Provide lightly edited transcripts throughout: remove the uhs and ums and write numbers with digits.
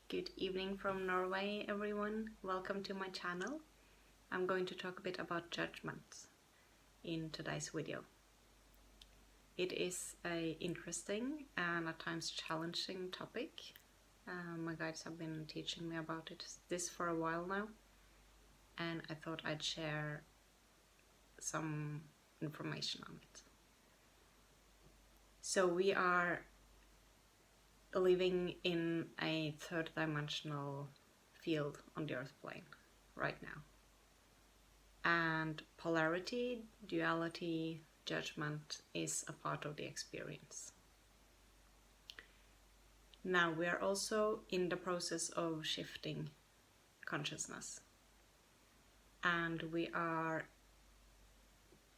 Good evening from Norway, everyone. Welcome to my channel. I'm going to talk a bit about judgment in today's video. It is an interesting and at times challenging topic. My guides have been teaching me about this for a while now, and I thought I'd share some information on it. So we are living in a third dimensional field on the earth plane right now. And polarity, duality, judgment is a part of the experience. Now we are also in the process of shifting consciousness. And we are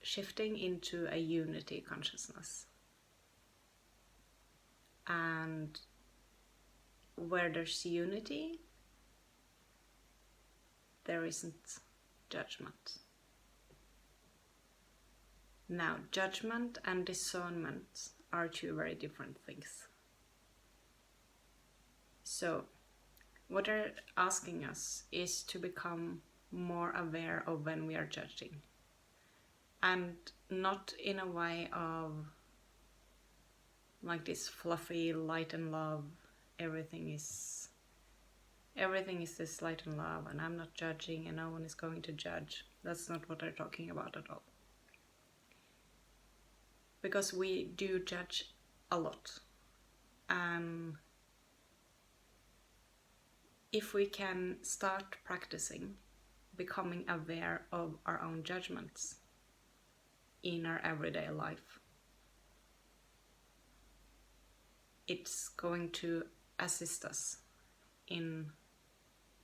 shifting into a unity consciousness. And where there's unity, there isn't judgment. Now, judgment and discernment are two very different things. So, what they're asking us is to become more aware of when we are judging. And not in a way of like this fluffy light and love, everything is this light and love, and I'm not judging and no one is going to judge. That's not what they're talking about at all. Because we do judge a lot. And if we can start practicing becoming aware of our own judgments in our everyday life, it's going to assist us in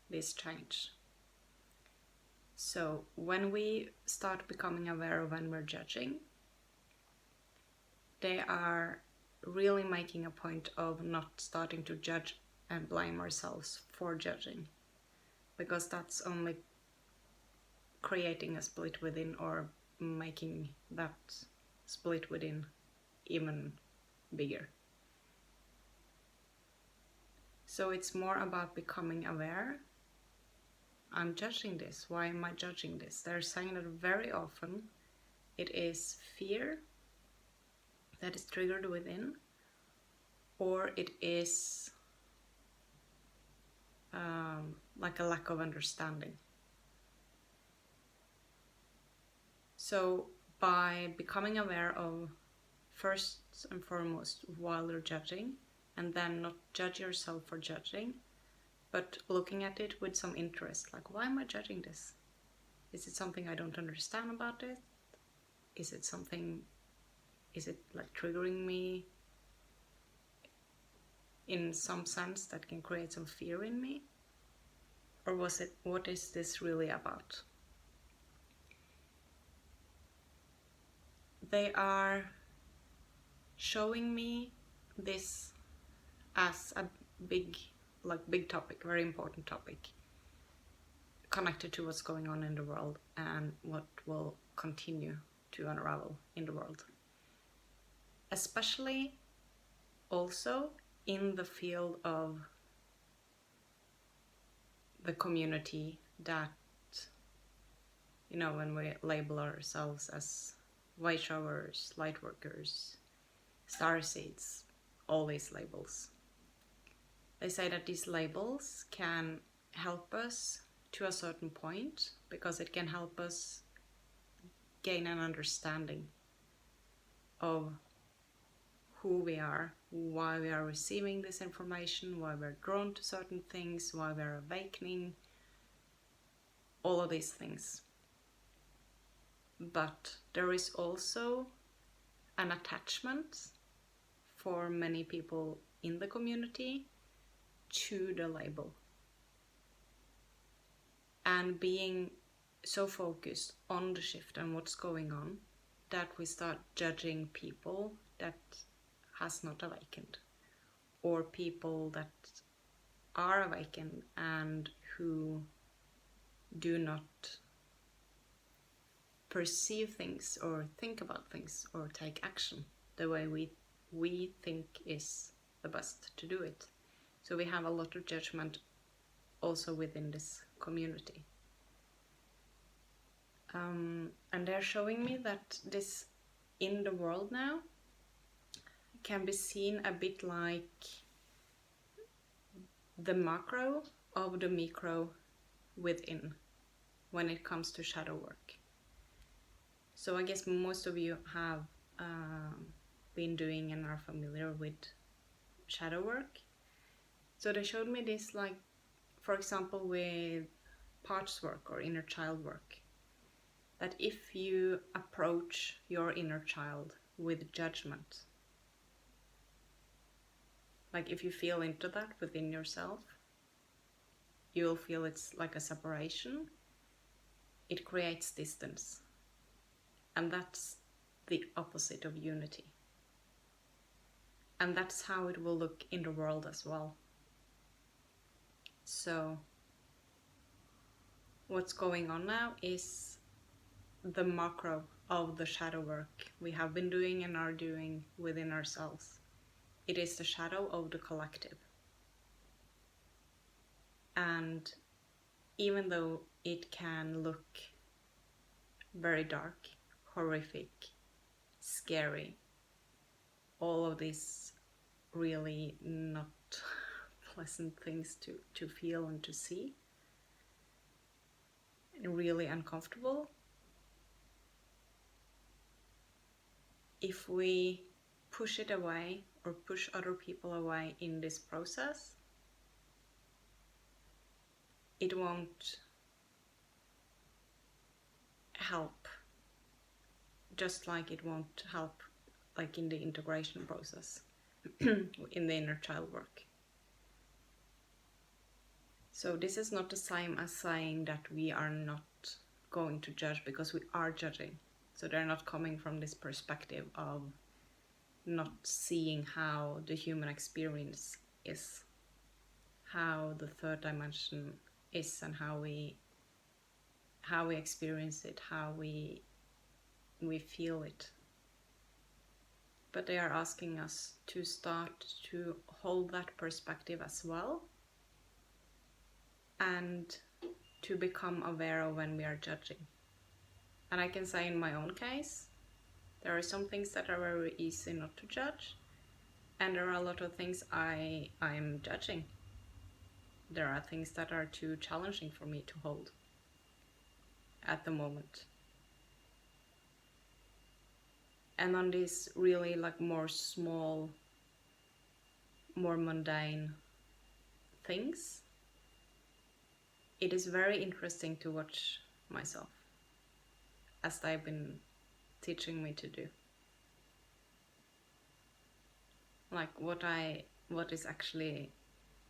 this change. So when we start becoming aware of when we're judging, they are really making a point of not starting to judge and blame ourselves for judging, because that's only creating a split within or making that split within even bigger. So it's more about becoming aware. I'm judging this. Why am I judging this? They're saying that very often it is fear that is triggered within, or it is like a lack of understanding. So by becoming aware of first and foremost while you're judging, and then not judge yourself for judging, but looking at it with some interest, like, why am I judging this? Is it something I don't understand about it? Is it like triggering me in some sense that can create some fear in me? Or what is this really about? They are showing me this as a big topic, very important topic, connected to what's going on in the world and what will continue to unravel in the world. Especially also in the field of the community that, when we label ourselves as way showers, light workers, starseeds, all these labels. They say that these labels can help us to a certain point because it can help us gain an understanding of who we are, why we are receiving this information, why we're drawn to certain things, why we're awakening, all of these things. But there is also an attachment for many people in the community to the label, and being so focused on the shift and what's going on that we start judging people that has not awakened, or people that are awakened and who do not perceive things or think about things or take action the way we think is the best to do it. So we have a lot of judgment also within this community. And they're showing me that this in the world now can be seen a bit like the macro of the micro within when it comes to shadow work. So I guess most of you have been doing and are familiar with shadow work. So they showed me this, like, for example, with parts work or inner child work, that if you approach your inner child with judgment, like if you feel into that within yourself, you'll feel it's like a separation. It creates distance. And that's the opposite of unity. And that's how it will look in the world as well. So what's going on now is the macro of the shadow work we have been doing and are doing within ourselves. It is the shadow of the collective. And even though it can look very dark, horrific, scary, all of these really not pleasant things to feel and to see, and really uncomfortable, if we push it away or push other people away in this process, it won't help, just like it won't help like in the integration process in the inner child work. So this is not the same as saying that we are not going to judge, because we are judging. So they're not coming from this perspective of not seeing how the human experience is, how the third dimension is, and how we experience it, how we feel it. But they are asking us to start to hold that perspective as well, and to become aware of when we are judging. And I can say in my own case, there are some things that are very easy not to judge, and there are a lot of things I'm judging. There are things that are too challenging for me to hold at the moment. And on these really like more small, more mundane things, it is very interesting to watch myself, as they've been teaching me to do. Like what is actually,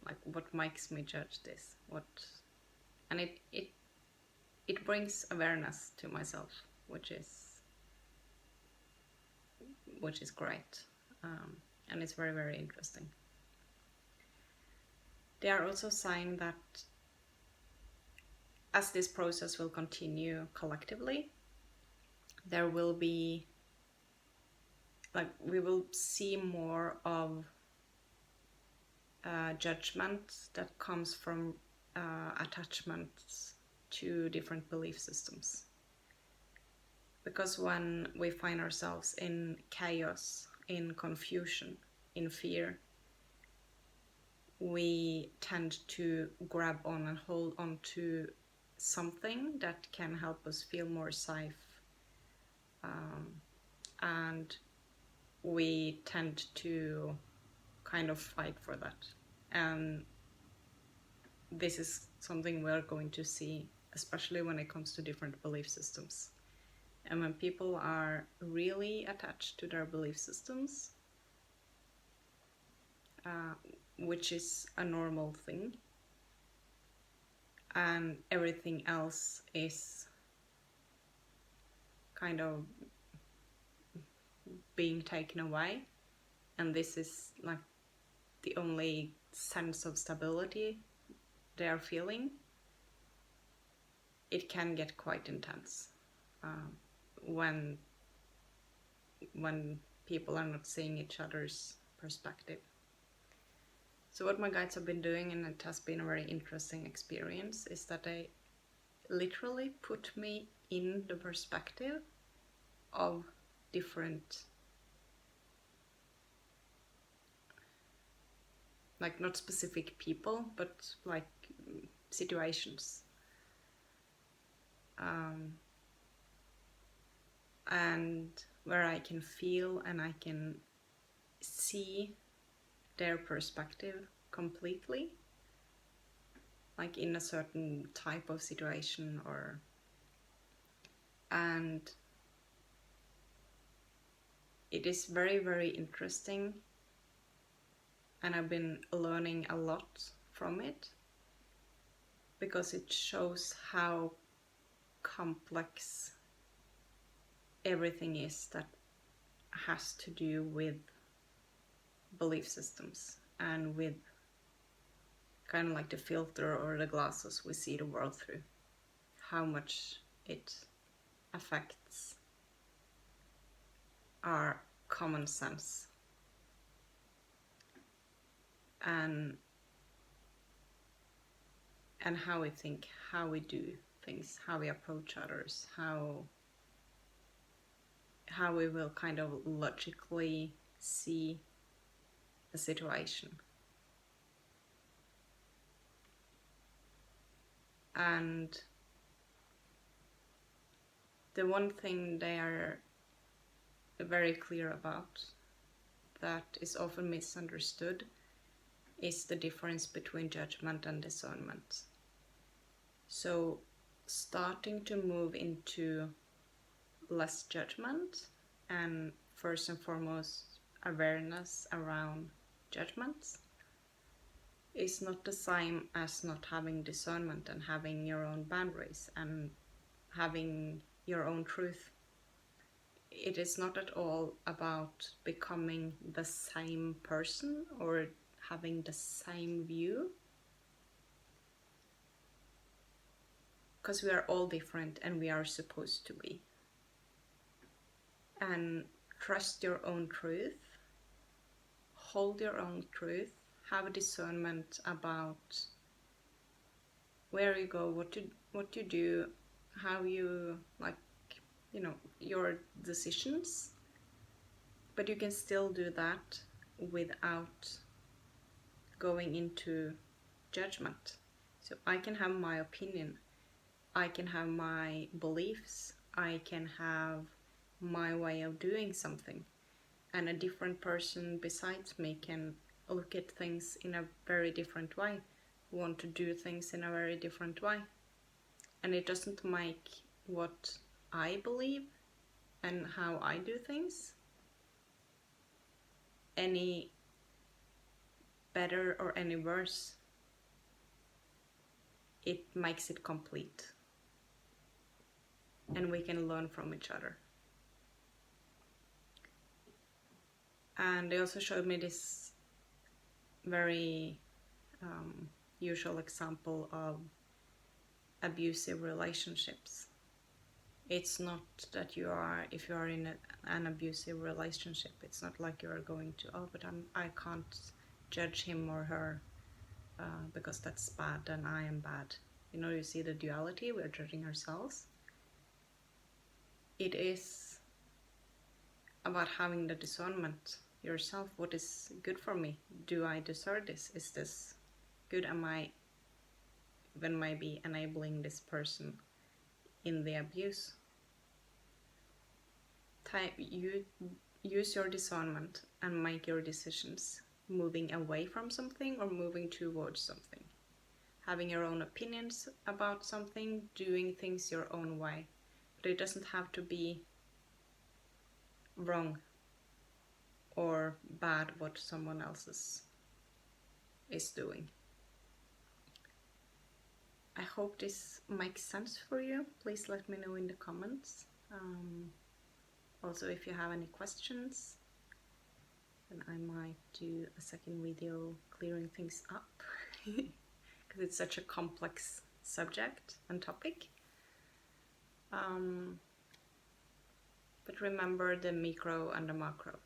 like what makes me judge this, and it brings awareness to myself, which is great, and it's very, very interesting. They are also saying that as this process will continue collectively, there will be, like, we will see more of judgment that comes from attachments to different belief systems. Because when we find ourselves in chaos, in confusion, in fear, we tend to grab on and hold on to something that can help us feel more safe, and we tend to kind of fight for that. And this is something we're going to see, especially when it comes to different belief systems. And when people are really attached to their belief systems, which is a normal thing, and everything else is kind of being taken away, and this is like the only sense of stability they are feeling, it can get quite intense when people are not seeing each other's perspective. So what my guides have been doing, and it has been a very interesting experience, is that they literally put me in the perspective of different, like not specific people, but like situations. And where I can feel and I can see their perspective completely, like in a certain type of situation, and it is very, very interesting, and I've been learning a lot from it, because it shows how complex everything is that has to do with belief systems and with kind of like the filter or the glasses we see the world through, how much it affects our common sense and how we think, how we do things, how we approach others, how we will kind of logically see a situation. And the one thing they are very clear about that is often misunderstood is the difference between judgment and discernment. So starting to move into less judgment and first and foremost awareness around judgments is not the same as not having discernment and having your own boundaries and having your own truth. It is not at all about becoming the same person or having the same view, because we are all different and we are supposed to be. And trust your own truth, hold your own truth, have a discernment about where you go, what you do, how you, like, you know, your decisions. But you can still do that without going into judgment. So I can have my opinion, I can have my beliefs, I can have my way of doing something, and a different person besides me can look at things in a very different way, want to do things in a very different way. And it doesn't make what I believe and how I do things any better or any worse. It makes it complete, and we can learn from each other. And they also showed me this very usual example of abusive relationships. It's not that if you are in an abusive relationship, it's not like you are going to, oh, but I can't judge him or her because that's bad and I am bad. You know, you see the duality, we're judging ourselves. It is about having the discernment yourself. What is good for me? Do I deserve this? Is this good? Am I even maybe enabling this person in the abuse? You use your discernment and make your decisions, moving away from something or moving towards something. Having your own opinions about something, doing things your own way. But it doesn't have to be wrong or bad what someone else is doing. I hope this makes sense for you. Please let me know in the comments. Also, if you have any questions, then I might do a second video clearing things up because it's such a complex subject and topic. But remember the micro and the macro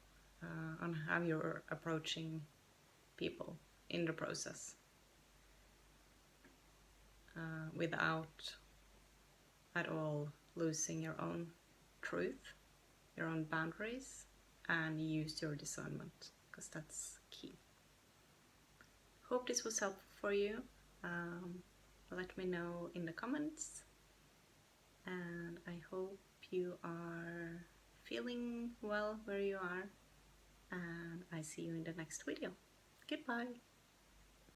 on how you're approaching people. in the process without at all losing your own truth, your own boundaries, and use your discernment, because that's key. Hope this was helpful for you. Let me know in the comments, and I hope you are feeling well where you are, and I see you in the next video. Goodbye.